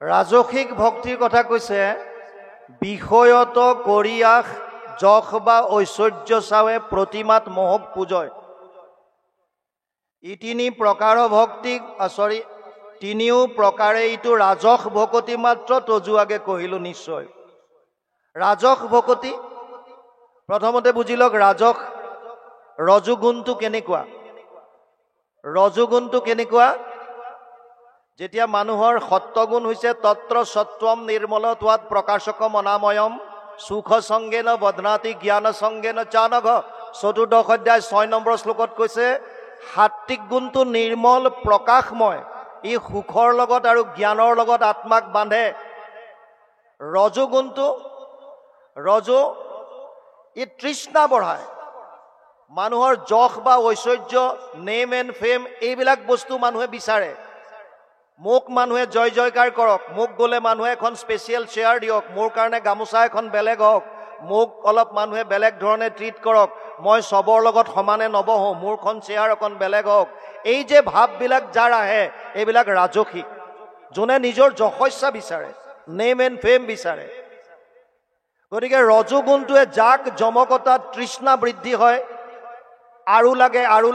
ৰাজসিক ভক্তিৰ কথা কৈছে, বিষয়ত কৰিয়াস যশ বা ঐশ্বৰ্য চাৱে প্ৰতিমাত মোহক পূজয়। ই তিনি প্ৰকাৰ ভক্তিক তিনিও প্ৰকাৰে ইটো ৰাজস ভকতি মাত্ৰ তজুৱাগে কহিলো নিশ্চয়। ৰাজস ভকতি প্ৰথমতে বুজি লওক, ৰাজস ৰজোগুণটো কেনেকুৱা। ৰজোগুণটো কেনেকুৱা? যেতিয়া মানুহৰ সত্বগুণ হৈছে তত্ৰ সত্বম নিৰ্মলত্বাৎ প্ৰকাশকম অনাময়ম সুখ সংগেন বদনাতি জ্ঞান সংগেন চানঘ। ৪ৰ্থ অধ্যায় ৬ নম্বৰ শ্লোকত কৈছে সাত্বিক গুণটো নিৰ্মল প্ৰকাশময়, ই সুখৰ লগত আৰু জ্ঞানৰ লগত আত্মাক বান্ধে। ৰজোগুণটো ই তৃষ্ণা বঢ়ায়, মানুহৰ যশ বা ঐশ্বৰ্য, নেম এণ্ড ফেম, এইবিলাক বস্তু মানুহে বিচাৰে। মোক মানুহে জয় জয়কাৰ কৰক, মোক গ'লে মানুহে এখন স্পেচিয়েল চেয়াৰ দিয়ক, মোৰ কাৰণে গামোচা এখন বেলেগ হওক, মোক অলপ মানুহে বেলেগ ধৰণে ট্ৰিট কৰক, মই চবৰ লগত সমানে নবহোঁ, মোৰখন চেয়াৰ অকণ বেলেগ হওক। এই যে ভাৱবিলাক যাৰ আহে এইবিলাক ৰাজসিক। যোনে নিজৰ যশস্যা বিচাৰে, নেম এণ্ড ফেম বিচাৰে। গতিকে ৰজোগুণটোৱে যাক জমকতাত তৃষ্ণা বৃদ্ধি হয়, আৰু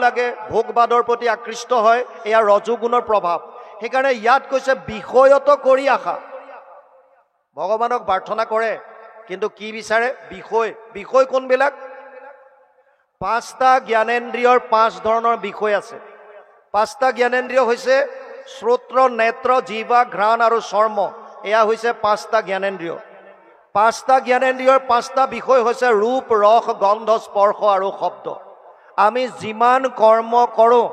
লাগে ভোগবাদৰ প্ৰতি আকৃষ্ট হয়, এয়া ৰজোগুণৰ প্ৰভাৱ। সেইকাৰণে ইয়াত কৈছে বিষয়ত কৰি আশা। ভগৱানক প্ৰাৰ্থনা কৰে কিন্তু কি বিচাৰে? বিষয় কোনবিলাক? 5টা জ্ঞানেন্দ্ৰিয়ৰ 5 ধৰণৰ বিষয় আছে। 5টা জ্ঞানেন্দ্ৰিয় হৈছে শ্ৰোত্ৰ, নেত্ৰ, জিহ্বা, ঘ্ৰাণ আৰু চৰ্ম। এয়া হৈছে 5টা জ্ঞানেন্দ্ৰিয়। 5টা জ্ঞানেন্দ্ৰিয়ৰ 5টা বিষয় হৈছে ৰূপ, ৰস, গন্ধ, স্পৰ্শ আৰু শব্দ। আমি যিমান কৰ্ম কৰোঁ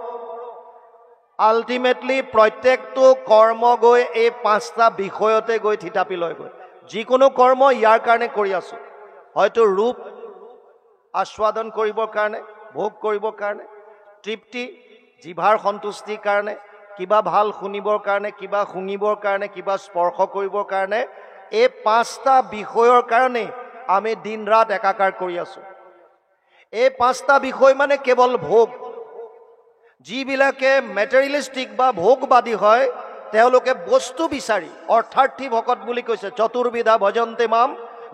আল্টিমেটলি প্ৰত্যেকটো কৰ্ম গৈ এই 5টা বিষয়তে গৈ থিতাপি লয়গৈ। যিকোনো কৰ্ম ইয়াৰ কাৰণে কৰি আছোঁ, হয়তো ৰূপ আস্বাদন কৰিবৰ কাৰণে, ভোগ কৰিবৰ কাৰণে, তৃপ্তি জিভাৰ সন্তুষ্টিৰ কাৰণে, কিবা ভাল শুনিবৰ কাৰণে, কিবা শুঙিবৰ কাৰণে, কিবা স্পৰ্শ কৰিবৰ কাৰণে, এই 5টা বিষয়ৰ কাৰণে আমি দিন ৰাত একাকাৰ কৰি আছোঁ। এই 5টা বিষয় মানে কেৱল ভোগ। যিবিলাকে মেটেৰিয়েলিষ্টিক বা ভোগবাদী হয় তেওঁলোকে বস্তু বিচাৰি, অৰ্থাৰ্থী ভকত বুলি কৈছে। চতুৰ্বিধা ভজন্তে মাম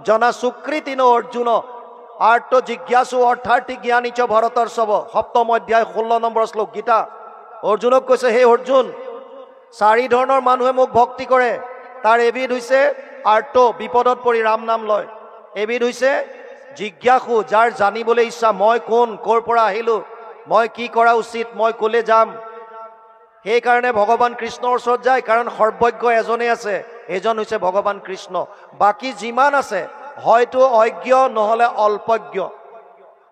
জনা সুকৃতিন অৰ্জুন আৰ্ত জিজ্ঞাসু অৰ্থাৰ্থী জ্ঞানীচ ভৰতৰ সব। 7ম অধ্যায় 16 নম্বৰ শ্লোক গীতা। অৰ্জুনক কৈছে, হে অৰ্জুন, 4 ধৰণৰ মানুহে মোক ভক্তি কৰে। তাৰ এবিধ হৈছে আৰ্ত, বিপদত পৰি ৰাম নাম লয়। এবিধ হৈছে জিজ্ঞাসু, যাৰ জানিবলৈ ইচ্ছা, মই কোন, ক'ৰ পৰা আহিলোঁ, মই কি কৰা উচিত, মই ক'লে যাম। সেইকাৰণে ভগৱান কৃষ্ণৰ ওচৰত যায়, কাৰণ সৰ্বজ্ঞ এজনেই আছে, এজন হৈছে ভগৱান কৃষ্ণ। বাকী যিমান আছে হয়তো অজ্ঞ নহ'লে অল্পজ্ঞ।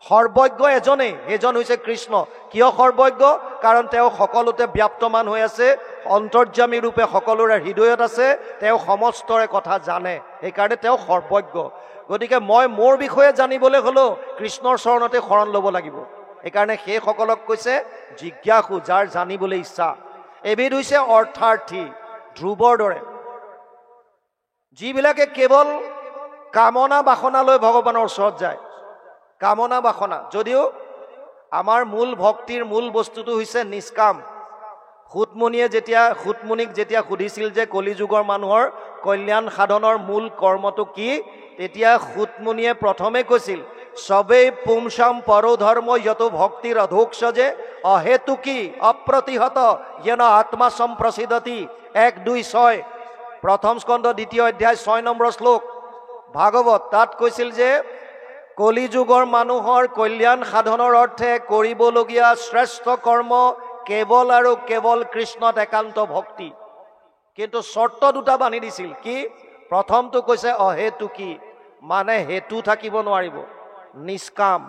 সৰ্বজ্ঞ এজনেই, এজন হৈছে কৃষ্ণ। কিয় সৰ্বজ্ঞ? কাৰণ তেওঁ সকলোতে ব্যাপ্তমান হৈ আছে, অন্তৰ্যামী ৰূপে সকলোৰে হৃদয়ত আছে, তেওঁ সমস্তৰে কথা জানে, সেইকাৰণে তেওঁ সৰ্বজ্ঞ। গতিকে মই মোৰ বিষয়ে জানিবলৈ হ'লেও কৃষ্ণৰ চৰণতে শৰণ ল'ব লাগিব। সেইকাৰণে সেইসকলক কৈছে জিজ্ঞাসু, যাৰ জানিবলৈ ইচ্ছা। এবিধ হৈছে অৰ্থৰ্থী, ধ্ৰুৱৰ দৰে, যিবিলাকে কেৱল কামনা বাসনা লৈ ভগৱানৰ ওচৰত যায়। কামনা বাসনা, যদিও আমাৰ মূল ভক্তিৰ মূল বস্তুটো হৈছে নিষ্কাম। সুতমুনিক যেতিয়া সুধিছিল যে কলিযুগৰ মানুহৰ কল্যাণ সাধনৰ মূল কৰ্মটো কি, তেতিয়া সুতমুনিয়ে প্ৰথমে কৈছিল, সবেই পুংসাম পৰোধৰ্ম যত ভক্তিৰ অধোক্ষজে অহেতুকি অপ্ৰতিহত যেন আত্মা সম্প্ৰসিদ্ধতি। 1-2-6 প্ৰথম স্কন্ধ 2য় অধ্যায় 6 নম্বৰ শ্লোক ভাগৱত। তাত কৈছিল যে কলিযুগৰ মানুহৰ কল্যাণ সাধনৰ অৰ্থে কৰিবলগীয়া শ্ৰেষ্ঠ কৰ্ম কেৱল আৰু কেৱল কৃষ্ণত একান্ত ভক্তি। কিন্তু চৰ্ত দুটা বান্ধি দিছিল। কি? প্ৰথমটো কৈছে অহেতুকি, মানে হেতু থাকিব নোৱাৰিব, নিষ্কাম।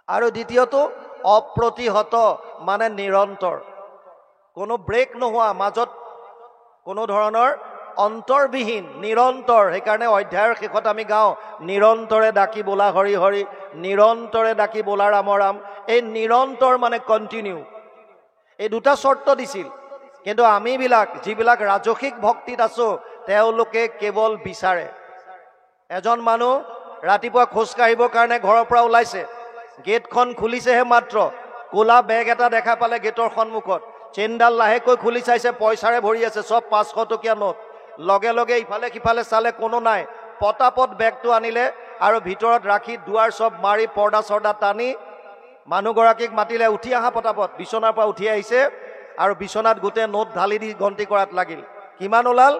আৰু দ্বিতীয়টো অপ্ৰতিহত, মানে নিৰন্তৰ, কোনো ব্ৰেক নোহোৱা, মাজত কোনো ধৰণৰ অন্তৰবিহীন, নিৰন্তৰ। সেইকাৰণে অধ্যায়ৰ শেষত আমি গাওঁ, নিৰন্তৰে ডাকি বোলা হৰি হৰি, নিৰন্তৰে ডাকি বোলা ৰাম ৰাম। এই নিৰন্তৰ মানে কণ্টিনিউ। এই দুটা চৰ্ত দিছিল। কিন্তু আমিবিলাক যিবিলাক ৰাজসিক ভক্তিত আছোঁ, তেওঁলোকে কেৱল বিচাৰে। এজন মানুহ ৰাতিপুৱা খোজকাঢ়িবৰ কাৰণে ঘৰৰ পৰা ওলাইছে, গেটখন খুলিছেহে মাত্ৰ, ক'লা বেগ এটা দেখা পালে গেটৰ সন্মুখত, চেইনডাল লাহেকৈ খুলি চাইছে, পইচাৰে ভৰি আছে, চব 500 টকীয়া নোট। লগে লগে ইফালে সিফালে চালে, কোনো নাই। পটাপট বেগটো আনিলে আৰু ভিতৰত ৰাখি দুৱাৰ চব মাৰি পৰ্দা চৰ্দা টানি মানুহগৰাকীক মাতিলে, উঠি আহা পটাপট। বিচনাৰ পৰা উঠি আহিছে আৰু বিচনাত গোটেই নোট ঢালি দি গন্তি কৰাত লাগিল। কিমান ওলাল?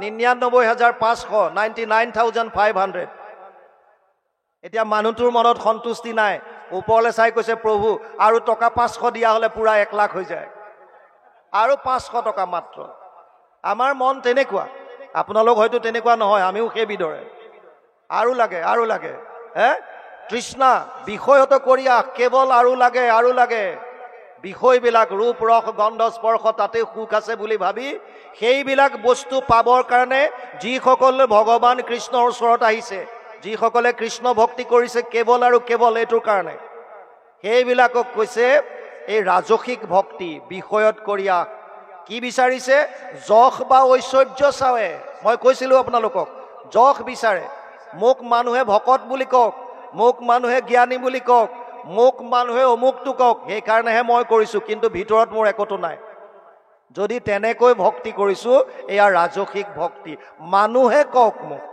99,500, 99,500। এতিয়া মানুহটোৰ মনত সন্তুষ্টি নাই। ওপৰলৈ চাই কৈছে, প্ৰভু আৰু টকা 500 দিয়া হ'লে পুৰা 1 লাখ হৈ যায়, আৰু 500 টকা মাত্ৰ। আমাৰ মন তেনেকুৱা, আপোনালোক হয়তো তেনেকুৱা নহয়, আমিও সেইবিধৰে। আৰু লাগে, আৰু লাগে। তৃষ্ণা বিষয়ত কৰিয়া কেৱল আৰু লাগে, আৰু লাগে। বিষয়বিলাক ৰূপ ৰস গন্ধ স্পৰ্শ তাতে সুখ আছে বুলি ভাবি সেইবিলাক বস্তু পাবৰ কাৰণে যিসকলে ভগৱান কৃষ্ণৰ ওচৰত আহিছে, যিসকলে কৃষ্ণ ভক্তি কৰিছে কেৱল আৰু কেৱল এইটোৰ কাৰণে, সেইবিলাকক কৈছে এই ৰাজসিক ভক্তি। বিষয়ত কৰিয়া কি বিচাৰিছে? যশ বা ঐশ্বৰ্য চাৱে। মই কৈছিলো আপোনালোকক, যশ বিচাৰে। মোক মানুহে ভকত বুলি কওক, মোক মানুহে জ্ঞানী বুলি কওক, মোক মানুহে অমুকটো কওক, সেইকাৰণেহে মই কৰিছোঁ, কিন্তু ভিতৰত মোৰ একোটো নাই। যদি তেনেকৈ ভক্তি কৰিছোঁ, এয়া ৰাজসিক ভক্তি। মানুহে কওক মোক,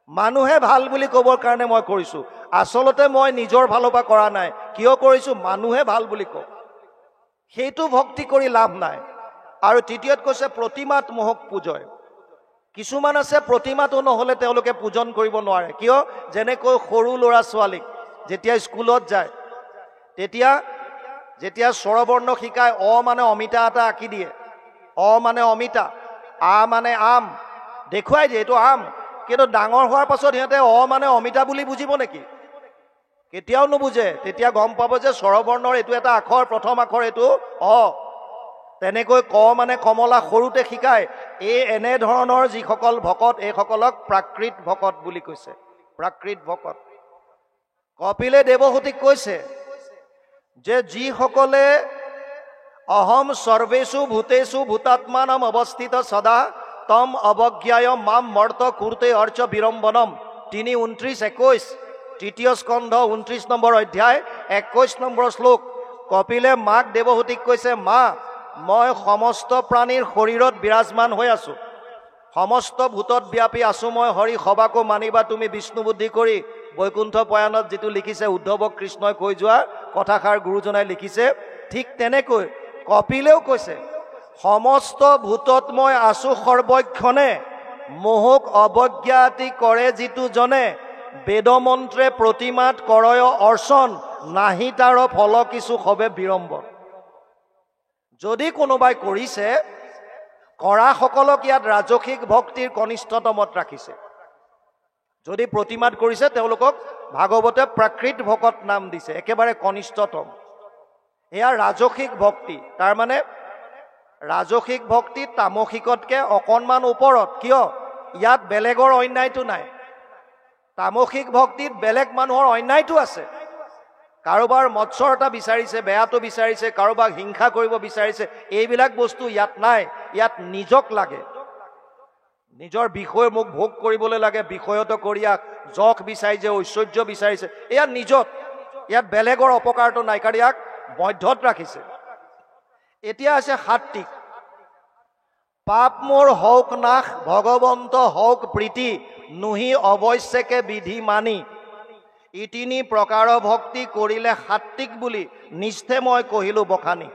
মানুহে ভাল বুলি ক'বৰ কাৰণে মই কৰিছোঁ। আচলতে মই নিজৰ ফালৰ পৰা কৰা নাই। কিয় কৰিছোঁ? মানুহে ভাল বুলি কওক। সেইটো ভক্তি কৰি লাভ নাই। আৰু তৃতীয়ত কৈছে প্ৰতিমাত মোহক পূজয়। কিছুমান আছে প্ৰতিমাটো নহ'লে তেওঁলোকে পূজন কৰিব নোৱাৰে। কিয়? যেনেকৈ সৰু ল'ৰা ছোৱালীক যেতিয়া স্কুলত যায়, যেতিয়া স্বৰবৰ্ণ শিকায়, অ মানে অমিতা এটা আঁকি দিয়ে, অ মানে অমিতা, আ মানে আম, দেখুৱাই দিয়ে এইটো আম। কিন্তু ডাঙৰ হোৱাৰ পাছত সিহঁতে অ মানে অমিতা বুলি বুজিব নেকি? কেতিয়াও নুবুজে। তেতিয়া গম পাব যে স্বৰবৰ্ণৰ এইটো এটা আখৰ, প্ৰথম আখৰ এইটো অ। তেনেকৈ ক মানে কমলা সৰুতে শিকায়। এই এনেধৰণৰ যিসকল ভকত, এইসকলক প্ৰাকৃত ভকত বুলি কৈছে। প্ৰাকৃত ভকত। কপিলে দেৱহূতিক কৈছে যে যিসকলে অহম সৰ্বেষু ভূতেষু ভূতাত্মানম অৱস্থিত সদা তম অৱজ্ঞায় মাম মৰ্ত কুৰ্তে অৰ্চ বিৰম্বনম। 3:29-21 তৃতীয় স্কন্ধ 29 নম্বৰ অধ্যায় 21 নম্বৰ শ্লোক। কপিলে মাক দেৱহূতিক কৈছে, মা মই সমস্ত প্ৰাণীৰ শৰীৰত বিৰাজমান হৈ আছো, সমস্ত ভূতত ব্যাপী আছো মই হৰি, সবাকো মানিবা তুমি বিষ্ণু বুদ্ধি কৰি। বৈকুণ্ঠ পয়ানত যিটো লিখিছে উদ্ধৱক কৃষ্ণই কৈ যোৱা কথাষাৰ গুৰুজনাই লিখিছে, ঠিক তেনেকৈ কপিলেও কৈছে সমস্ত ভূতত মই আছো সৰ্বক্ষণে, মোহক অৱজ্ঞাতি কৰে যিটো জনে, বেদমন্ত্ৰে প্ৰতিমাত কৰয় অৰ্চন, নাহি তাৰ ফল কিছু সবে বিৰম্বন। যদি কোনোবাই কৰিছে, কৰাসকলক ইয়াত ৰাজসিক ভক্তিৰ কনিষ্ঠতমত ৰাখিছে। যদি প্ৰতিমাত কৰিছে, তেওঁলোকক ভাগৱতে প্ৰাকৃত ভকত নাম দিছে, একেবাৰে কনিষ্ঠতম। এয়া ৰাজসিক ভক্তি। তাৰমানে ৰাজসিক ভক্তি তামসিকতকে অকণমান ওপৰত। কিয়? ইয়াত বেলেগৰ অন্যায়টো নাই। তামসিক ভক্তিত বেলেগ মানুহৰ অন্যায়টো আছে। কাৰোবাৰ মৎসৰতা বিচাৰিছে, বেয়াটো বিচাৰিছে, কাৰোবাক হিংসা কৰিব বিচাৰিছে, এইবিলাক বস্তু ইয়াত নাই। ইয়াত নিজক লাগে, নিজৰ বিষয় মোক ভোগ কৰিবলৈ লাগে, বিষয়ত কৰিয়া যশ বিচাৰিছে, ঐশ্বৰ্য বিচাৰিছে, এয়া নিজত। ইয়াত বেলেগৰ অপকাৰটো নাই, কাৰণ ইয়াক মধ্যত ৰাখিছে। এতিয়া আছে সাত্বিক। পাপ মোৰ হওক নাশ, ভগৱন্ত হওক প্ৰীতি, নুহি অৱশ্যকে বিধি মানি। ই 3 প্ৰকাৰ ভক্তি কৰিলে সাত্বিক বুলি নিষ্ঠে মই কহিলো বখানি।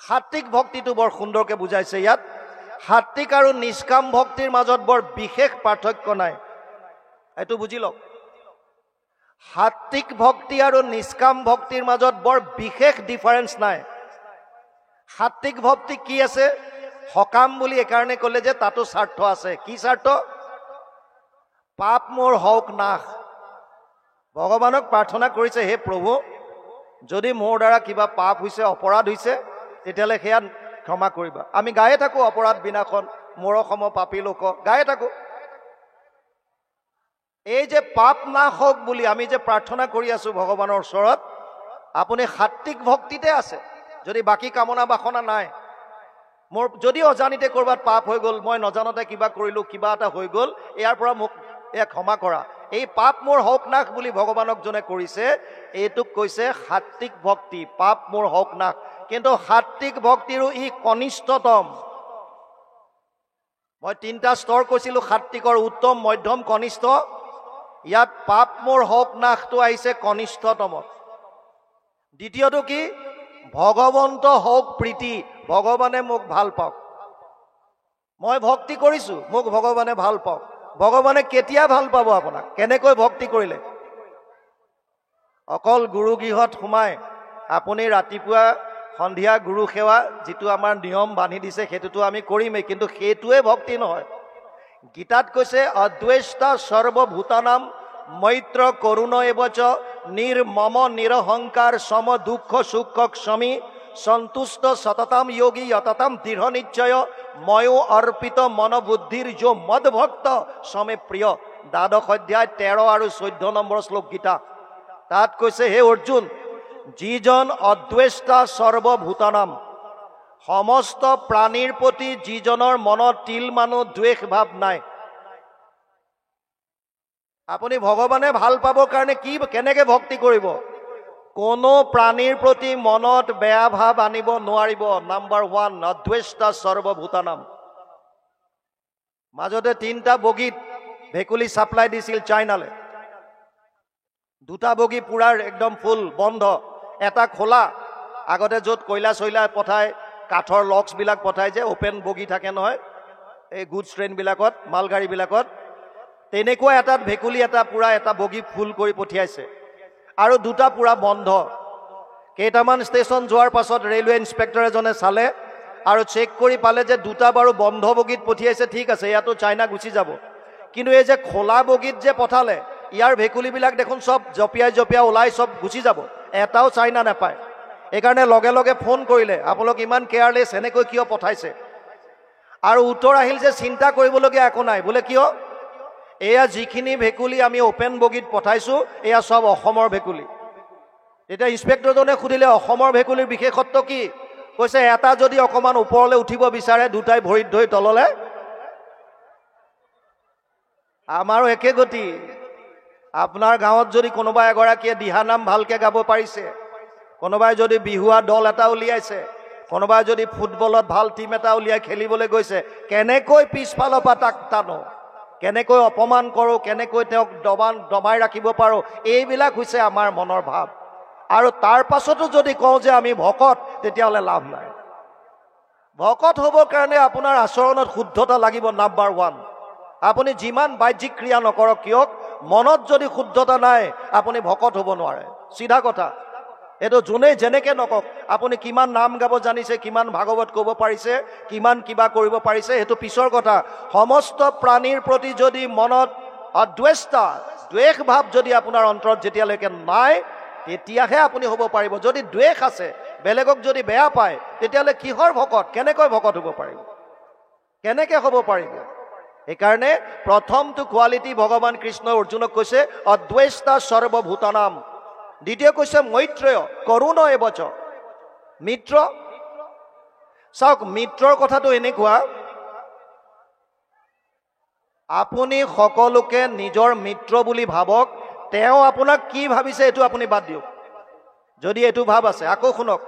সাত্বিক ভক্তিটো বৰ সুন্দৰকে বুজাইছে ইয়াত। সাত্বিক আৰু নিষ্কাম ভক্তিৰ মাজত বৰ বিশেষ পাৰ্থক্য নাই, এইটো বুজি লওক। সাত্বিক ভক্তি আৰু নিষ্কাম ভক্তিৰ মাজত বৰ বিশেষ ডিফাৰেন্স নাই। সাত্বিক ভক্তি কি আছে? সকাম বুলি এইকাৰণে ক'লে যে তাতো স্বাৰ্থ আছে। কি স্বাৰ্থ? পাপ মোৰ হওক নাশ। ভগৱানক প্ৰাৰ্থনা কৰিছে, হে প্ৰভু, যদি মোৰ দ্বাৰা কিবা পাপ হৈছে, অপৰাধ হৈছে, তেতিয়াহ'লে সেয়া ক্ষমা কৰিবা। আমি গায়ে থাকোঁ অপৰাধ বিনাশন মোৰ সম পাপী লোক, গায়ে থাকোঁ। এই যে পাপ নাশ হওক বুলি আমি যে প্ৰাৰ্থনা কৰি আছো ভগৱানৰ ওচৰত, আপুনি সাত্বিক ভক্তিতে আছে। যদি বাকী কামনা বাসনা নাই, মোৰ যদি অজানিতে ক'ৰবাত পাপ হৈ গ'ল, মই নজানতে কিবা কৰিলোঁ, কিবা এটা হৈ গ'ল, ইয়াৰ পৰা মোক এয়া ক্ষমা কৰা। এই পাপ মোৰ হওক নাশ বুলি ভগৱানক যোনে কৰিছে, এইটোক কৈছে সাত্বিক ভক্তি। পাপ মোৰ হওক নাশ। কিন্তু সাত্বিক ভক্তিৰো ই কনিষ্ঠতম। মই 3টা স্তৰ কৈছিলোঁ, সাত্বিকৰ উত্তম, মধ্যম, কনিষ্ঠ। ইয়াত পাপ মোৰ হওক নাশটো আহিছে কনিষ্ঠতমত। দ্বিতীয়টো কি? ভগৱন্ত হওক প্ৰীতি, ভগৱানে মোক ভাল পাওক। মই ভক্তি কৰিছোঁ, মোক ভগৱানে ভাল পাওক। ভগৱানে কেতিয়া ভাল পাব আপোনাক? কেনেকৈ ভক্তি কৰিলে? অকল গুৰুগৃহত সোমাই আপুনি ৰাতিপুৱা সন্ধিয়া গুৰু সেৱা যিটো আমাৰ নিয়ম বান্ধি দিছে সেইটোতো আমি কৰিমেই, কিন্তু সেইটোৱে ভক্তি নহয়। গীতাত কৈছে অদ্বেষ্টা সৰ্বভূতানাম মৈত্ৰ কৰুণ এবচ নিৰ্মম নিৰহংকাৰ সম দুঃখ সুখ ক্ষমী সন্তুষ্ট সততাম যোগী যততাম দৃঢ় নিশ্চয় ময়ো অৰ্পিত মনোবুদ্ধিৰ যো মদ ভক্ত সমে প্ৰিয়। 12 অধ্যায় 13 আৰু 14 নম্বৰ শ্লোক গীতা। তাত কৈছে, হে অৰ্জুন, যিজন অদ্বেষ্টা সৰ্বভূতানাম, সমস্ত প্ৰাণীৰ প্ৰতি যিজনৰ মনত তিল মানো দ্বেষ ভাৱ নাই। আপুনি ভগৱানে ভাল পাবৰ কাৰণে কেনেকে ভক্তি কৰিব? কোনো প্ৰাণীৰ প্ৰতি মনত বেয়া ভাৱ আনিব নোৱাৰিব। নাম্বাৰ 1, অদ্বেষ্টা সৰ্বভূতানাম। মাজতে 3টা বগীত ভেকুলী ছাপ্লাই দিছিল চাইনালে। 2টা বগী পুৰা একদম ফুল বন্ধ, এটা খোলা। আগতে য'ত কয়লা চয়লা পঠায়, কাঠৰ লক্সবিলাক পঠায় যে, অপেন বগী থাকে নহয় এই গুডছ ট্ৰেইনবিলাকত, মালগাড়ীবিলাকত, তেনেকুৱা এটাত ভেকুলী এটা পুৰা এটা বগী ফুল কৰি পঠিয়াইছে আৰু 2টা পুৰা বন্ধ। কেইটামান ষ্টেচন যোৱাৰ পাছত ৰেলৱে ইনস্পেক্টৰ এজনে চালে আৰু চেক কৰি পালে যে 2টা বাৰু বন্ধ বগীত পঠিয়াইছে, ঠিক আছে, ইয়াতো চাইনা গুচি যাব। কিন্তু এই যে খোলা বগীত যে পঠালে, ইয়াৰ ভেকুলীবিলাক দেখোন চব জঁপিয়াই জঁপিয়াই ওলাই চব গুচি যাব, এটাও চাইনা নাপায়। এইকাৰণে লগে লগে ফোন কৰিলে, আপোনালোক ইমান কেয়াৰলেছ, এনেকৈ কিয় পঠাইছে? আৰু উত্তৰ আহিল যে চিন্তা কৰিবলগীয়া একো নাই। বোলে কিয়? এয়া যিখিনি ভেকুলী আমি অপেন বগীত পঠাইছোঁ, এয়া সব অসমৰ ভেকুলী। তেতিয়া ইনস্পেক্টৰজনে সুধিলে, অসমৰ ভেকুলীৰ বিশেষত্ব কি? কৈছে, এটা যদি অকণমান ওপৰলৈ উঠিব বিচাৰে, 2টাই ভৰিত ধৰি তললে। আমাৰো একে গতি। আপোনাৰ গাঁৱত যদি কোনোবা এগৰাকীয়ে দিহানাম ভালকে গাব পাৰিছে, কোনোবাই যদি বিহুৱা দল এটা উলিয়াইছে, কোনোবাই যদি ফুটবলত ভাল টিম এটা উলিয়াই খেলিবলৈ গৈছে, কেনেকৈ পিছফালৰ পৰা তাক টানো, কেনেকৈ অপমান কৰোঁ, কেনেকৈ তেওঁক দবাই ৰাখিব পাৰোঁ, এইবিলাক হৈছে আমাৰ মনৰ ভাৱ। আৰু তাৰ পাছতো যদি কওঁ যে আমি ভকত, তেতিয়াহ'লে লাভ নাই। ভকত হ'বৰ কাৰণে আপোনাৰ আচৰণত শুদ্ধতা লাগিব। নাম্বাৰ 1, আপুনি যিমান বাহ্যিক ক্ৰিয়া নকৰক কিয়, মনত যদি শুদ্ধতা নাই, আপুনি ভকত হ'ব নোৱাৰে। চিধা কথা। এইটো যোনেই যেনেকে নকওক, আপুনি কিমান নাম গাব জানিছে, কিমান ভাগৱত ক'ব পাৰিছে, কিমান কিবা কৰিব পাৰিছে, সেইটো পিছৰ কথা। সমস্ত প্ৰাণীৰ প্ৰতি যদি মনত অদ্বেষ্টা, দ্বেষ ভাৱ যদি আপোনাৰ অন্তৰত যেতিয়ালৈকে নাই, তেতিয়াহে আপুনি হ'ব পাৰিব। যদি দ্বেষ আছে, বেলেগক যদি বেয়া পায়, তেতিয়াহ'লে কিহৰ ভকত? কেনেকৈ ভকত হ'ব পাৰিব? কেনেকে হ'ব পাৰিব? সেইকাৰণে প্ৰথমটো কোৱালিটি ভগৱান কৃষ্ণই অৰ্জুনক কৈছে অদ্বেষ্টা সৰ্বভূতানাম। দ্বিতীয় কৈছে মৈত্ৰেয় কৰুণ এবচ, মিত্ৰ। চাওক, মিত্ৰৰ কথাটো এনেকুৱা, আপুনি সকলোকে নিজৰ মিত্ৰ বুলি ভাবক, তেওঁ আপোনাক কি ভাবিছে এইটো আপুনি বাদ দিয়ক। যদি এইটো ভাব আছে, আকৌ শুনক,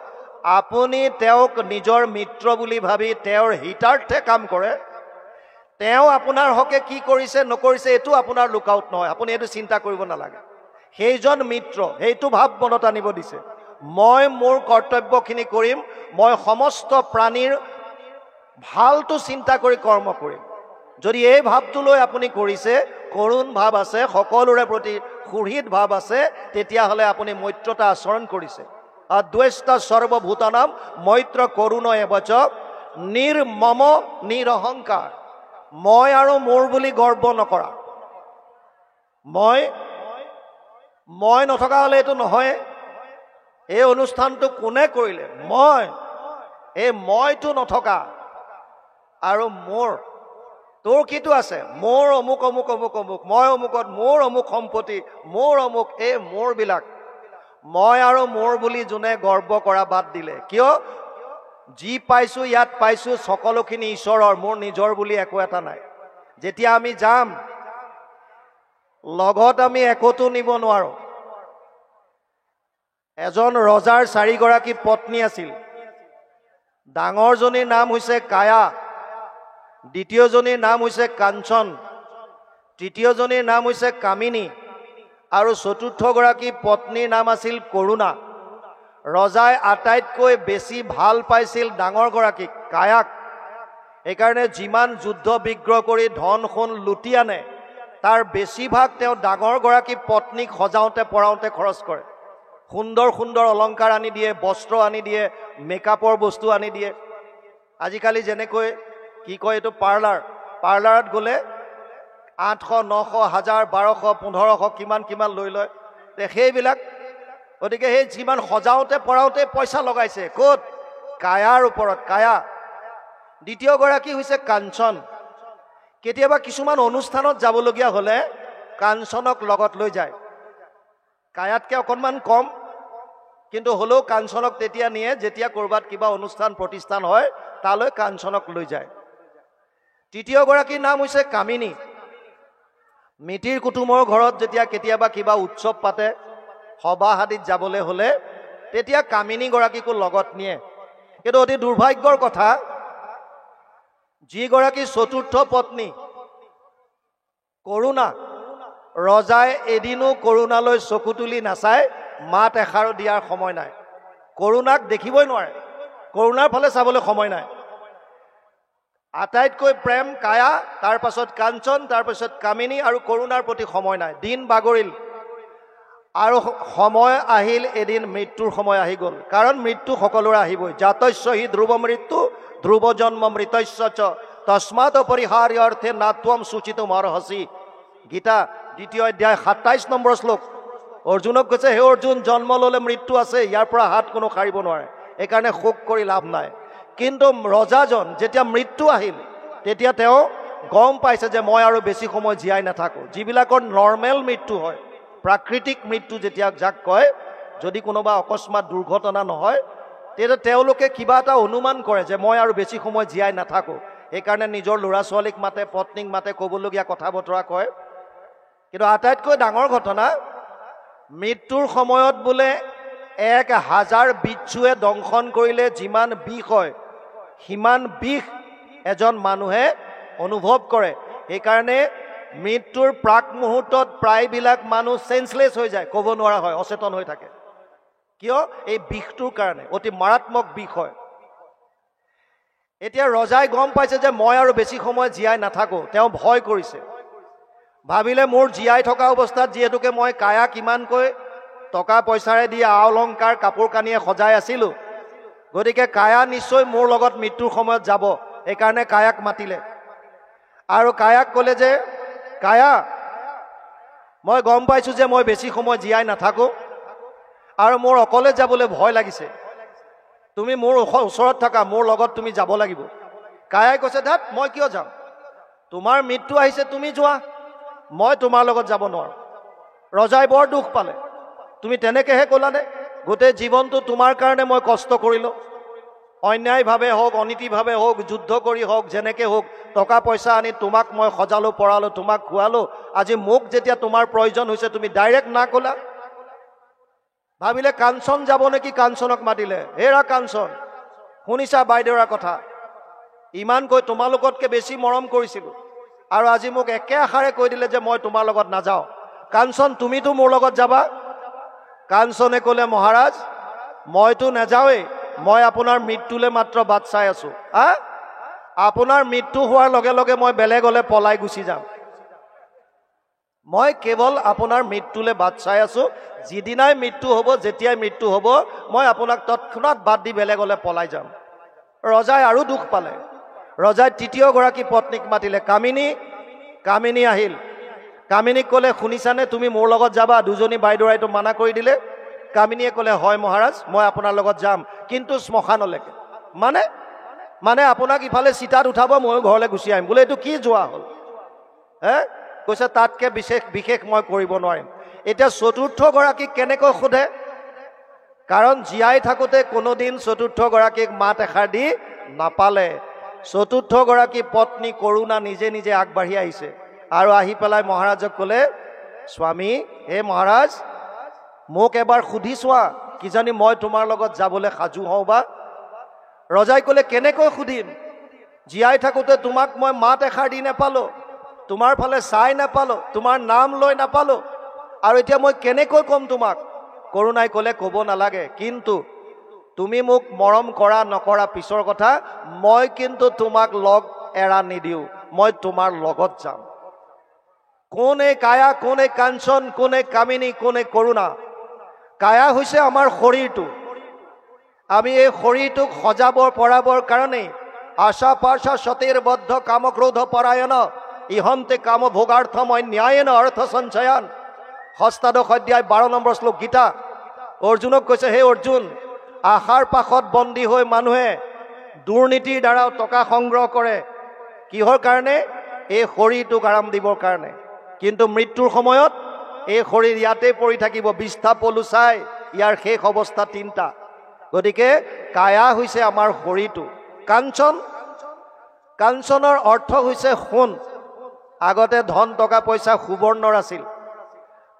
আপুনি তেওঁক নিজৰ মিত্ৰ বুলি ভাবি তেওঁৰ হিতাৰ্থে কাম কৰে, তেওঁ আপোনাৰ হকে কি কৰিছে নকৰিছে এইটো আপোনাৰ লুকআউট নহয়, আপুনি এইটো চিন্তা কৰিব নালাগে। সেইজন মিত্ৰ, সেইটো ভাৱ মনত আনিব দিছে। মই মোৰ কৰ্তব্যখিনি কৰিম, মই সমস্ত প্ৰাণীৰ ভালটো চিন্তা কৰি কৰ্ম কৰিম। যদি এই ভাৱটো লৈ আপুনি কৰিছে, কৰুণ ভাৱ আছে, সকলোৰে প্ৰতি সুহৃদ ভাৱ আছে, তেতিয়াহ'লে আপুনি মৈত্ৰতা আচৰণ কৰিছে। অদ্বেষ্টা সৰ্বভূতানাম মৈত্ৰ কৰুণ এবচ নিৰ্মম নিৰহংকাৰ। মই আৰু মোৰ বুলি গৰ্ব নকৰা। মই নথকা হ'লে এইটো নহয়। এই অনুষ্ঠানটো কোনে কৰিলে? মই। এই মইটো নথকা আৰু মোৰ, তোৰ কিটো আছে? মোৰ অমুক অমুক অমুক অমুক, মই অমুকত, মোৰ অমুক সম্পত্তি, মোৰ অমুক, এই মোৰবিলাক। মই আৰু মোৰ বুলি যোনে গৰ্ব কৰা বাদ দিলে, কিয়? যি পাইছোঁ ইয়াত পাইছোঁ সকলোখিনি ঈশ্বৰৰ, মোৰ নিজৰ বুলি একো এটা নাই। যেতিয়া আমি যাম, লগত আমি একোটো নিব নোৱাৰোঁ। এজন ৰজাৰ 4গৰাকী পত্নী আছিল, ডাঙৰজনীৰ নাম হৈছে কায়া, দ্বিতীয়জনীৰ নাম হৈছে কাঞ্চন, তৃতীয়জনীৰ নাম হৈছে কামিনী আৰু চতুৰ্থগৰাকী পত্নীৰ নাম আছিল কৰুণা। ৰজাই আটাইতকৈ বেছি ভাল পাইছিল ডাঙৰগৰাকীক, কায়াক। সেইকাৰণে যিমান যুদ্ধ বিগ্ৰহ কৰি ধন সোণ লুটি আনে তাৰ বেছিভাগ তেওঁ ডাঙৰগৰাকী পত্নীক সজাওঁতে পৰাওঁতে খৰচ কৰে। সুন্দৰ সুন্দৰ অলংকাৰ আনি দিয়ে, বস্ত্ৰ আনি দিয়ে, মেকআপৰ বস্তু আনি দিয়ে। আজিকালি যেনেকৈ কি কয় এইটো পাৰ্লাৰত গ'লে 800, 900, 1000, 1200, 1500 কিমান কিমান লৈ লয় সেইবিলাক। গতিকে সেই যিমান সজাওঁতে পৰাওঁতে পইচা লগাইছে ক'ত? কায়াৰ ওপৰত, কায়া। দ্বিতীয়গৰাকী হৈছে কাঞ্চন। কেতিয়াবা কিছুমান অনুষ্ঠানত যাবলগীয়া হ'লে কাঞ্চনক লগত লৈ যায়। কায়াতকৈ অকণমান কম, কিন্তু হ'লেও কাঞ্চনক তেতিয়া নিয়ে যেতিয়া ক'ৰবাত কিবা অনুষ্ঠান প্ৰতিষ্ঠান হয়, তালৈ কাঞ্চনক লৈ যায়। তৃতীয়গৰাকীৰ নাম হৈছে কামিনী। মিতিৰ কুটুমৰ ঘৰত যেতিয়া কেতিয়াবা কিবা উৎসৱ পাতে, সবাহ আদিত যাবলৈ হ'লে তেতিয়া কামিনীগৰাকীকো লগত নিয়ে। কিন্তু অতি দুৰ্ভাগ্যৰ কথা, যিগৰাকী চতুৰ্থ পত্নী কৰুণা, ৰজাই এদিনো কৰুণালৈ চকু তুলি নাচায়, মাত এষাৰো দিয়াৰ সময় নাই। কৰুণাক দেখিবই নোৱাৰে, কৰুণাৰ ফালে চাবলৈ সময় নাই। আটাইতকৈ প্ৰেম কায়া, তাৰ পাছত কাঞ্চন, তাৰ পাছত কামিনী আৰু কৰুণাৰ প্ৰতি সময় নাই। দিন বাগৰিল আৰু সময় আহিল, এদিন মৃত্যুৰ সময় আহি গ'ল। কাৰণ মৃত্যু সকলোৰে আহিবই। জাতস্য হি ধ্ৰুৱ মৃত্যু ধ্ৰুৱ জন্ম মৃতস্য চ তস্মাৎ অপৰিহাৰ্য অৰ্থে নাত্বম সূচিতুম অৰ্হসি। গীতা 2য় অধ্যায় 27 নম্বৰ শ্লোক। অৰ্জুনক কৈছে, হে অৰ্জুন, জন্ম ল'লে মৃত্যু আছে, ইয়াৰ পৰা হাত কোনো সাৰিব নোৱাৰে, সেইকাৰণে শোক কৰি লাভ নাই। কিন্তু ৰজাজন যেতিয়া মৃত্যু আহিল তেতিয়া তেওঁ গম পাইছে যে মই আৰু বেছি সময় জীয়াই নাথাকোঁ। যিবিলাকৰ নৰ্মেল মৃত্যু হয়, প্ৰাকৃতিক মৃত্যু যেতিয়া যাক কয়, যদি কোনোবা অকস্মাত দুৰ্ঘটনা নহয় তেতিয়া তেওঁলোকে কিবা এটা অনুমান কৰে যে মই আৰু বেছি সময় জীয়াই নাথাকোঁ। সেইকাৰণে নিজৰ ল'ৰা ছোৱালীক মাতে, পত্নীক মাতে, ক'বলগীয়া কথা বতৰা কয়। কিন্তু আটাইতকৈ ডাঙৰ ঘটনা, মৃত্যুৰ সময়ত বোলে 1000 বিচ্ছুৱে দংশন কৰিলে যিমান বিষ হয় সিমান বিষ এজন মানুহে অনুভৱ কৰে। সেইকাৰণে মৃত্যুৰ প্ৰাক মুহূৰ্তত প্ৰায়বিলাক মানুহ চেঞ্চলেছ হৈ যায়, ক'ব নোৱাৰা হয়, অচেতন হৈ থাকে। কিয়? এই বিষটোৰ কাৰণে। অতি মাৰাত্মক বিষ হয়। এতিয়া ৰজাই গম পাইছে যে মই আৰু বেছি সময় জীয়াই নাথাকোঁ। তেওঁ ভয় কৰিছে, ভাবিলে মোৰ জীয়াই থকা অৱস্থাত যিহেতুকে মই কায়াক ইমানকৈ টকা পইচাৰে দি অলংকাৰ কাপোৰ কানিয়ে সজাই আছিলোঁ, গতিকে কায়া নিশ্চয় মোৰ লগত মৃত্যুৰ সময়ত যাব। সেইকাৰণে কায়াক মাতিলে আৰু কায়াক ক'লে যে, কায়া, মই গম পাইছোঁ যে মই বেছি সময় জীয়াই নাথাকোঁ আৰু মোৰ অকলে যাবলৈ ভয় লাগিছে। তুমি মোৰ ওচৰত থাকা, মোৰ লগত তুমি যাব লাগিব। কায়াই কৈছে, ধাত, মই কিয় যাম? তোমাৰ মৃত্যু আহিছে, তুমি যোৱা, মই তোমাৰ লগত যাব নোৱাৰোঁ। ৰজাই বৰ দুখ পালে। তুমি তেনেকৈহে ক'লানে? গোটেই জীৱনটো তোমাৰ কাৰণে মই কষ্ট কৰিলোঁ, অন্যায়ভাৱে হওক, অনীতিভাৱে হওক, যুদ্ধ কৰি হওক, যেনেকৈ হওক, টকা পইচা আনি তোমাক মই সজালোঁ, পৰালোঁ, তোমাক খোৱালোঁ। আজি মোক যেতিয়া তোমাৰ প্ৰয়োজন হৈছে তুমি ডাইৰেক্ট না ক'লা। ভাবিলে কাঞ্চন যাব নেকি, কাঞ্চনক মাতিলে। হেৰা কাঞ্চন, শুনিছা বাইদেউৰ কথা, ইমানকৈ তোমালোকতকৈ বেছি মৰম কৰিছিলোঁ আৰু আজি মোক একে আশাৰে কৈ দিলে যে মই তোমাৰ লগত নাযাওঁ। কাঞ্চন, তুমিতো মোৰ লগত যাবা। কাঞ্চনে ক'লে, মহাৰাজ, মইতো নাযাওঁৱেই, মই আপোনাৰ মৃত্যুলৈ মাত্ৰ বাট চাই আছোঁ। আপোনাৰ মৃত্যু হোৱাৰ লগে লগে মই বেলেগলৈ পলাই গুচি যাম। মই কেৱল আপোনাৰ মৃত্যুলৈ বাট চাই আছোঁ। যিদিনাই মৃত্যু হ'ব, যেতিয়াই মৃত্যু হ'ব, মই আপোনাক তৎক্ষণাত বাদ দি বেলেগলৈ পলাই যাম। ৰজাই আৰু দুখ পালে। ৰজাই তৃতীয়গৰাকী পত্নীক মাতিলে, কামিনী। কামিনী আহিল। কামিনীক ক'লে, শুনিছানে, তুমি মোৰ লগত যাবা? দুজনী বাইদেউৰাইতো মানা কৰি দিলে। কামিনীয়ে ক'লে, হয় মহাৰাজ, মই আপোনাৰ লগত যাম, কিন্তু শ্মশানলৈকে। মানে আপোনাক ইফালে চিতাত উঠাব, ময়ো ঘৰলৈ গুচি আহিম। বোলে এইটো কি যোৱা হ'ল? কৈছে, তাতকৈ বিশেষ মই কৰিব নোৱাৰিম। এতিয়া চতুৰ্থগৰাকীক কেনেকৈ সোধে? কাৰণ জীয়াই থাকোঁতে কোনোদিন চতুৰ্থগৰাকীক মাত এষাৰ দি নাপালে। চতুৰ্থগৰাকী পত্নী কৰুণা নিজে নিজে আগবাঢ়ি আহিছে আৰু আহি পেলাই মহাৰাজক ক'লে, স্বামী, হে মহাৰাজ, মোক এবাৰ সুধি চোৱা, কিজানি মই তোমাৰ লগত যাবলৈ সাজু হওঁ বা। ৰজাই ক'লে কেনেকৈ সুধিম, জীয়াই থাকোঁতে তোমাক মই মাত এষাৰ দি নাপালোঁ, তোমাৰ ফালে চাই নাপালোঁ, তোমাৰ নাম লৈ নাপালোঁ, আৰু এতিয়া মই কেনেকৈ ক'ম তোমাক? কৰুণাই ক'লে ক'ব নালাগে, কিন্তু তুমি মোক মৰম কৰা নকৰা পিছৰ কথা, মই কিন্তু তোমাক লগ এৰা নিদিওঁ, মই তোমাৰ লগত যাম। কোন এই কায়া, কোন এই কাঞ্চন, কোন এই কামিনী, কোন এই কৰুণা? কায়া হৈছে আমাৰ শৰীৰটো। আমি এই শৰীৰটোক সজাবৰ পৰাবৰ কাৰণেই আশা পাশা সতেৰ বদ্ধ কামক্ৰোধ পৰায়ণ ইহন্তে কাম ভোগাৰ্থম অন্যায়ন অৰ্থ সঞ্চয়ন। ষষ্ঠাদশ অধ্যায় 12 নম্বৰ শ্লোক গীতা। অৰ্জুনক কৈছে, হে অৰ্জুন, আশাৰ পাশত বন্দী হৈ মানুহে দুৰ্নীতিৰ দ্বাৰা টকা সংগ্ৰহ কৰে। কিহৰ কাৰণে? এই শৰীৰটোক আৰাম দিবৰ কাৰণে। কিন্তু মৃত্যুৰ সময়ত এই শৰীৰ ইয়াতে পৰি থাকিব, বিষ্ঠা পলু চাই ইয়াৰ শেষ অৱস্থা 3টা। গতিকে কায়া হৈছে আমাৰ শৰীৰটো। কাঞ্চন, কাঞ্চনৰ অৰ্থ হৈছে সোণ। আগতে ধন টকা পইচা সুবৰ্ণৰ আছিল।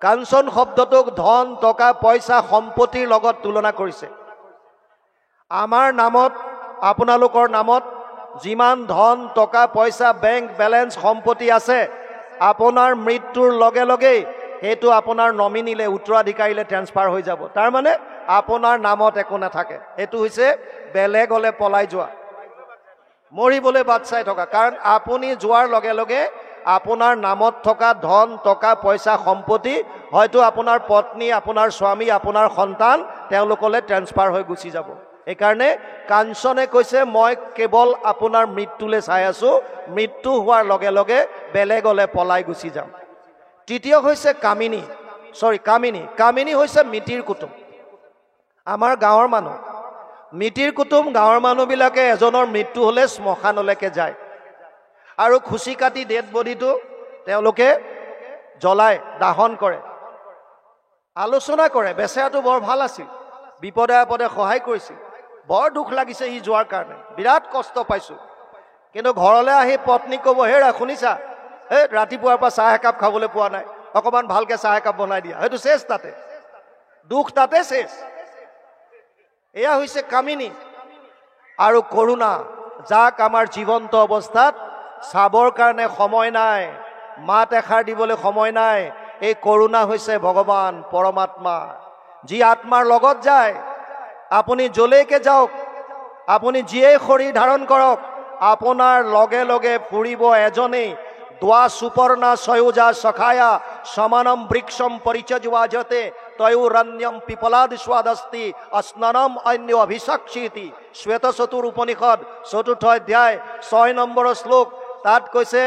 কাঞ্চন শব্দটোক ধন টকা পইচা সম্পত্তিৰ লগত তুলনা কৰিছে। আমাৰ নামত, আপোনালোকৰ নামত যিমান ধন টকা পইচা বেংক বেলেঞ্চ সম্পত্তি আছে, আপোনাৰ মৃত্যুৰ লগে লগেই সেইটো আপোনাৰ নমিনীলে উত্তৰাধিকাৰীলে ট্ৰেন্সফাৰ হৈ যাব। তাৰমানে আপোনাৰ নামত একো নাথাকে। এইটো হৈছে বেলেগ হ'লে পলাই যোৱা, মৰিবলৈ বাট চাই থকা। কাৰণ আপুনি যোৱাৰ লগে লগে আপোনাৰ নামত থকা ধন টকা পইচা সম্পত্তি হয়তো আপোনাৰ পত্নী, আপোনাৰ স্বামী, আপোনাৰ সন্তান তেওঁলোকলৈ ট্ৰেন্সফাৰ হৈ গুচি যাব। এইকাৰণে কাঞ্চনে কৈছে, মই কেৱল আপোনাৰ মৃত্যুলৈ চাই আছোঁ, মৃত্যু হোৱাৰ লগে লগে বেলেগলৈ পলাই গুচি যাম। তৃতীয় হৈছে কামিনী। কামিনী হৈছে মিতিৰ কুটুম। আমাৰ গাঁৱৰ মানুহ, মিতিৰ কুটুম গাঁৱৰ মানুহবিলাকে এজনৰ মৃত্যু হ'লে শ্মশানলৈকে যায় আৰু খুচি কাটি ডেড বডিটো তেওঁলোকে জ্বলাই দাহন কৰে, আলোচনা কৰে। বেচেৰাটো বৰ ভাল আছিল, বিপদে আপদে সহায় কৰিছিল, বৰ দুখ লাগিছে ই যোৱাৰ কাৰণে, বিৰাট কষ্ট পাইছোঁ। কিন্তু ঘৰলৈ আহি পত্নীক ক'ব, হেৰা শুনিছা, ৰাতিপুৱাৰ পৰা চাহ একাপ খাবলৈ পোৱা নাই, অকণমান ভালকৈ চাহ একাপ বনাই দিয়া। সেইটো শেষ, তাতে দুখ, তাতে শেষ। এয়া হৈছে কামিনী। আৰু কৰুণা, যাক আমাৰ জীৱন্ত অৱস্থাত চাবৰ কাৰণে সময় নাই, মাত এষাৰ দিবলৈ সময় নাই। এই কৰুণা হৈছে ভগৱান পৰমাত্মা, যি আত্মাৰ লগত যায়। আপুনি যলৈকে যাওক, আপুনি যিয়েই শৰীৰ ধাৰণ কৰক, আপোনাৰ লগে লগে ফুৰিব এজনেই। দ্বা সুপৰ্ণা সয়োজা সখায়া সমানম বৃক্ষম পৰিচজৱাজতে তয়োৰণ্যম পিপলাদ স্বাদস্তি স্নানম অন্য অভিষাক্ষিতি। শ্বেত চতুৰ উপনিষদ 4ৰ্থ অধ্যায় 6 নম্বৰ শ্লোক। তাত কৈছে,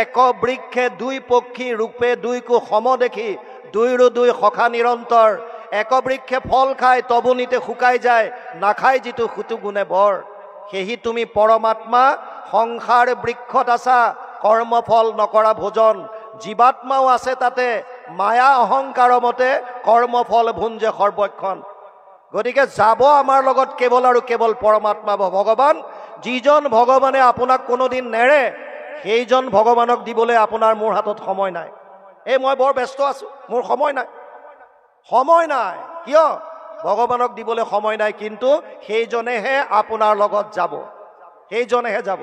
এক বৃক্ষে দুই পক্ষী ৰূপে দুইকো সম দেখি দুইৰো দুই সখা নিৰন্তৰ। এক বৃক্ষে ফল খায় তবুনিতে শুকাই যায়, নাখায় যিটো সুতু গুণে বৰ। সেহি তুমি পৰমাত্মা সংসাৰ বৃক্ষত আছা, কৰ্মফল নকৰা ভোজন। জীৱাত্মাও আছে তাতে, মায়া অহংকাৰ মতে কৰ্মফল ভুঞ্জে সৰ্বক্ষণ। গতিকে যাব আমাৰ লগত কেৱল আৰু কেৱল পৰমাত্মা ভগৱান। যিজন ভগৱানে আপোনাক কোনোদিন নেৰে, সেইজন ভগৱানক দিবলৈ আপোনাৰ মোৰ হাতত সময় নাই। মই বৰ ব্যস্ত আছোঁ, মোৰ সময় নাই, সময় নাই। কিয়? ভগৱানক দিবলৈ সময় নাই। কিন্তু সেইজনেহে আপোনাৰ লগত যাব, সেইজনেহে যাব।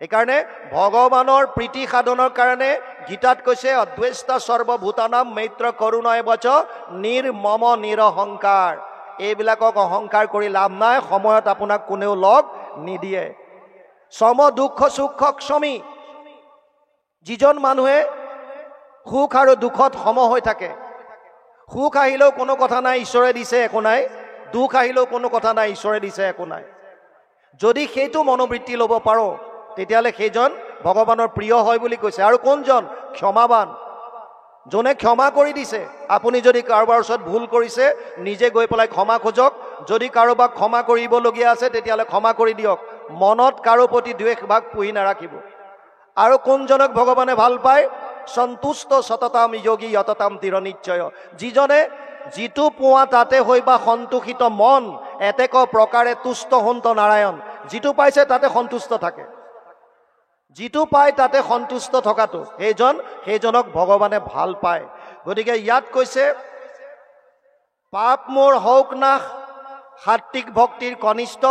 সেইকাৰণে ভগৱানৰ প্ৰীতি সাধনৰ কাৰণে গীতাত কৈছে, অদ্বেষ্টা সৰ্বভূতানাম মৈত্ৰ কৰুণায় বচ নিৰ্মম নিৰহংকাৰ। এইবিলাকক অহংকাৰ কৰি লাভ নাই, সময়ত আপোনাক কোনেও লগ নিদিয়ে। সম দুঃখ সুখ ক্ষমী, যিজন মানুহে সুখ আৰু দুখত সম হৈ থাকে। সুখ আহিলেও কোনো কথা নাই, ঈশ্বৰে দিছে একো নাই। দুখ আহিলেও কোনো কথা নাই, ঈশ্বৰে দিছে একো নাই। যদি সেইটো মনোবৃত্তি ল'ব পাৰোঁ, তেতিয়াহ'লে সেইজন ভগৱানৰ প্ৰিয় হয় বুলি কৈছে। আৰু কোনজন? ক্ষমাবান, যোনে ক্ষমা কৰি দিছে। আপুনি যদি কাৰোবাৰ ওচৰত ভুল কৰিছে, নিজে গৈ পেলাই ক্ষমা খোজক। যদি কাৰোবাক ক্ষমা কৰিবলগীয়া আছে, তেতিয়াহ'লে ক্ষমা কৰি দিয়ক। মনত কাৰো প্ৰতি দ্বেষ ভাগ পুহি নাৰাখিব। আৰু কোনজনক ভগৱানে ভাল পায়? সন্তুষ্ট সততাম যোগী যততাম তীৰ নিশ্চয়। যিজনে যিটো পোৱা তাতে হৈ বা সন্তোষিত মন, এতেক প্ৰকাৰে তুষ্ট হন্ত নাৰায়ণ। যিটো পাইছে তাতে সন্তুষ্ট থাকে, যিটো পায় তাতে সন্তুষ্ট থকাটো, সেইজনক ভগৱানে ভাল পায়। গতিকে ইয়াত কৈছে, পাপ মোৰ হওক নাশ, সাত্বিক ভক্তিৰ কনিষ্ঠ,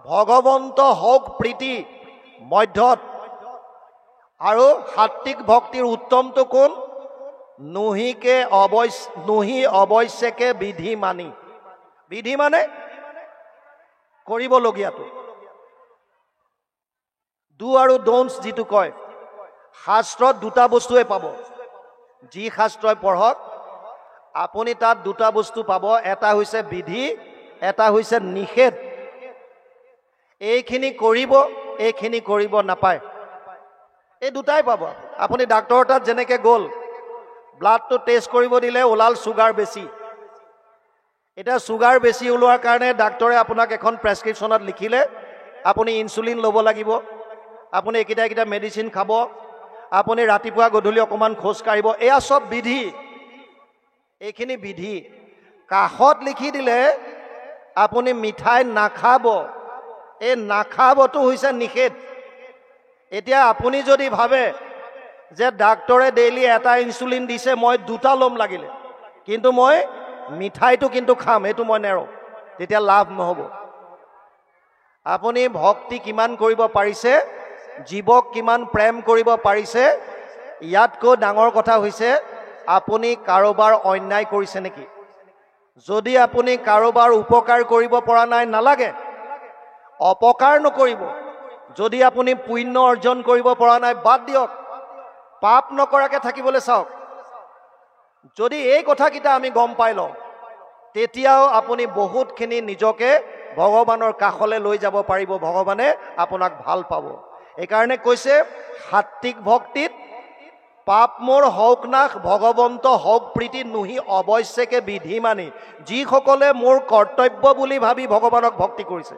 ভগৱন্ত হওক প্ৰীতি মধ্যত আৰু সাত্বিক ভক্তিৰ উত্তমটো কোন? নুহি অৱশ্যকে বিধি মানি। বিধি মানে কৰিবলগীয়াটো, ডু আৰু ডোন্টছ যিটো কয়। শাস্ত্ৰত দুটা বস্তুৱে পাব, যি শাস্ত্ৰই পঢ়ক আপুনি তাত দুটা বস্তু পাব, এটা হৈছে বিধি, এটা হৈছে নিষেধ। এইখিনি কৰিব, এইখিনি কৰিব নাপায়, এই দুটাই পাব। আপুনি ডাক্তৰৰ তাত যেনেকৈ গ'ল, ব্লাডটো টেষ্ট কৰিব দিলে, ওলাল চুগাৰ বেছি। এতিয়া চুগাৰ বেছি ওলোৱাৰ কাৰণে ডাক্তৰে আপোনাক এখন প্ৰেছক্ৰিপশ্যনত লিখিলে, আপুনি ইনচুলিন ল'ব লাগিব, আপুনি এইকেইটা মেডিচিন খাব, আপুনি ৰাতিপুৱা গধূলি অকণমান খোজ কাঢ়িব, এয়া চব বিধি। এইখিনি বিধি। কাষত লিখি দিলে আপুনি মিঠাই নাখাব, এই নাখাবটো হৈছে নিষেধ। এতিয়া আপুনি যদি ভাবে যে ডাক্তৰে ডেইলি এটা ইনচুলিন দিছে, মই দুটা ল'ম লাগিলে, কিন্তু মই মিঠাইটো কিন্তু খাম, এইটো মই নেৰোঁ, তেতিয়া লাভ নহ'ব। আপুনি ভক্তি কিমান কৰিব পাৰিছে, জীৱক কিমান প্ৰেম কৰিব পাৰিছে, ইয়াতকৈ ডাঙৰ কথা হৈছে আপুনি কাৰোবাৰ অন্যায় কৰিছে নেকি। যদি আপুনি কাৰোবাৰ উপকাৰ কৰিব পৰা নাই, নালাগে, অপকাৰ নকৰিব। যদি আপুনি পুণ্য অৰ্জন কৰিব পৰা নাই, বাদ দিয়ক, পাপ নকৰাকৈ থাকিবলৈ চাওক। যদি এই কথাকেইটা আমি গম পাই লওঁ, তেতিয়াও আপুনি বহুতখিনি নিজকে ভগৱানৰ কাষলৈ লৈ যাব পাৰিব, ভগৱানে আপোনাক ভাল পাব। এইকাৰণে কৈছে সাত্বিক ভক্তিত পাপ মোৰ হওক নাশ, ভগৱন্ত হওক প্ৰীতি, নুহি অৱশ্যকে বিধি মানি। যিসকলে মোৰ কৰ্তব্য বুলি ভাবি ভগৱানক ভক্তি কৰিছে।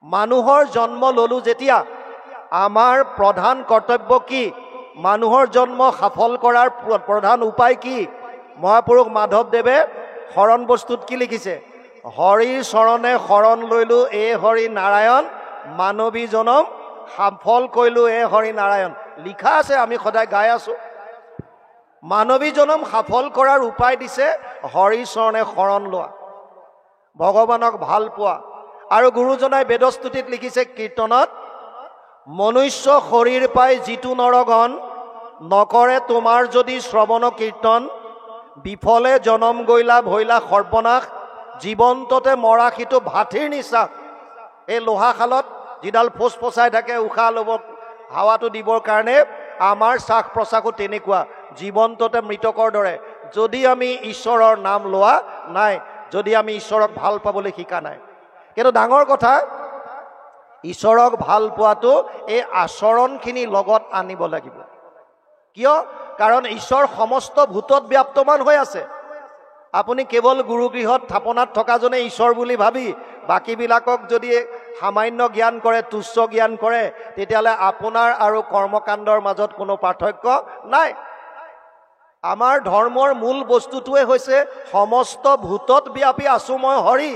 মানুহৰ জন্ম ল'লোঁ যেতিয়া, আমাৰ প্ৰধান কৰ্তব্য কি? মানুহৰ জন্ম সফল কৰাৰ প্ৰধান উপায় কি? মহাপুৰুষ মাধৱদেৱে শৰণ বস্তুত কি লিখিছে? হৰিৰ চৰণে শৰণ লৈলোঁ, এ হৰি নাৰায়ণ, মানৱী জনম সফল কৰিলোঁ, এ হৰি নাৰায়ণ। লিখা আছে, আমি সদায় গাই আছোঁ। মানৱী জনম সফল কৰাৰ উপায় দিছে হৰিৰ চৰণে শৰণ লোৱা, ভগৱানক ভাল পোৱা। আৰু গুৰুজনাই বেদস্তুতিত লিখিছে কীৰ্তনত, মনুষ্য শৰীৰ পাই যিটো নৰগণ, নকৰে তোমাৰ যদি শ্ৰৱণ কীৰ্তন, বিফলে জনম গৈলা ভৈলা সৰ্বনাশ, জীৱন্ততে মৰা সিটো ভাথিৰ নিশ্বাস। এই লোহাশালত যিডাল ফোচ ফচাই থাকে উশাহ ল'ব, হাৱাটো দিবৰ কাৰণে, আমাৰ শ্বাস প্ৰশ্বাসো তেনেকুৱা, জীৱন্ততে মৃতকৰ দৰে। যদি আমি ঈশ্বৰৰ নাম লোৱা নাই, যদি আমি ঈশ্বৰক ভাল পাবলৈ শিকা নাই। কিন্তু ডাঙৰ কথা, ঈশ্বৰক ভাল পোৱাটো এই আচৰণখিনি লগত আনিব লাগিব। কিয়? কাৰণ ঈশ্বৰ সমস্ত ভূতত ব্যাপ্তমান হৈ আছে। আপুনি কেৱল গুৰুগৃহত থাপনাত থকাজনে ঈশ্বৰ বুলি ভাবি বাকীবিলাকক যদি সামান্য জ্ঞান কৰে, তুচ্ছ জ্ঞান কৰে, তেতিয়াহ'লে আপোনাৰ আৰু কৰ্মকাণ্ডৰ মাজত কোনো পাৰ্থক্য নাই। আমাৰ ধৰ্মৰ মূল বস্তুটোৱে হৈছে সমস্ত ভূতত ব্যাপী আছো মই হৰি,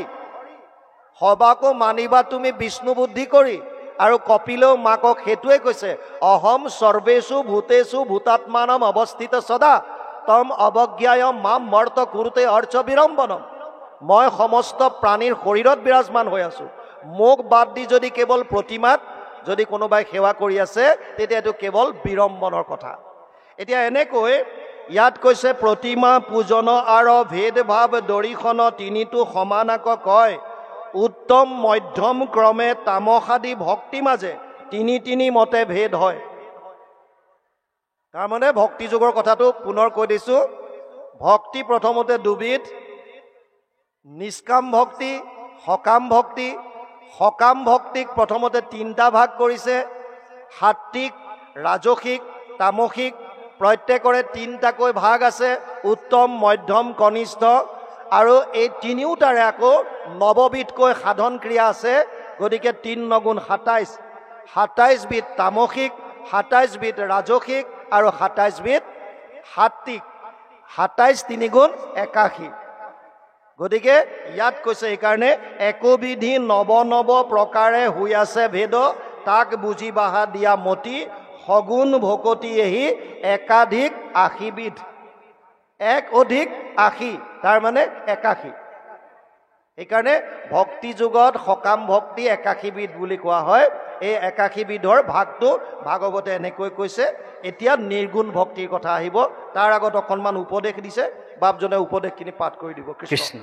সবাকো মানিবা তুমি বিষ্ণু বুদ্ধি কৰি। আৰু কপিলেও মাকক সেইটোৱে কৈছে, অহম সৰ্বেষু ভূতেষু ভূতাত্মানম অৱস্থিত সদা, তম অৱজ্ঞায় মাম মৰ্ত কুৰুতে অৰ্চ বিৰম্বনম। মই সমস্ত প্ৰাণীৰ শৰীৰত বিৰাজমান হৈ আছোঁ। মোক বাদ দি যদি কেৱল প্ৰতিমাত যদি কোনোবাই সেৱা কৰি আছে, তেতিয়া এইটো কেৱল বিৰম্বনৰ কথা। এতিয়া এনেকৈ ইয়াত কৈছে, প্ৰতিমা পূজন আৰু ভেদ ভাৱ দৰিখন, তিনিটো সমানাক কয়, উত্তম মধ্যম ক্ৰমে তামসাদি ভক্তি মাজে, তিনি মতে ভেদ হয়। তাৰমানে ভক্তি যোগৰ কথাটো পুনৰ কৈ দিছোঁ। ভক্তি প্ৰথমতে দুবিধ, নিষ্কাম ভক্তি, সকাম ভক্তি। সকাম ভক্তিক প্ৰথমতে তিনিটা ভাগ কৰিছে, সাত্বিক, ৰাজসিক, তামসিক। প্ৰত্যেকৰে তিনিটাকৈ ভাগ আছে, উত্তম মধ্যম কনিষ্ঠ। আৰু এই তিনিওটাৰে আকৌ 9বিধকৈ সাধন ক্ৰিয়া আছে। গতিকে 3 × 9 = 27। 27 বিধ তামসিক, 27 বিধ ৰাজসিক আৰু 27 বিধ সাত্বিক। 27 × 3 = 81। গতিকে ইয়াত কৈছে, এইকাৰণে একবিধি নৱ প্ৰকাৰে হৈ আছে ভেদ, তাক বুজি বাহা দিয়া মতি, সগুণ ভকতি এহি একাধিক 80 বিধ। 1 + 80 তাৰমানে 81। সেইকাৰণে ভক্তি যুগত সকাম ভক্তি ৮১ বিধ বুলি কোৱা হয়। এই ৮১ বিধৰ ভাগটো ভাগৱতে এনেকৈ কৈছে। এতিয়া নিৰ্গুণ ভক্তিৰ কথা আহিব, তাৰ আগত অকণমান উপদেশ দিছে, বাপজনে উপদেশখিনি পাঠ কৰি দিব। কৃষ্ণ।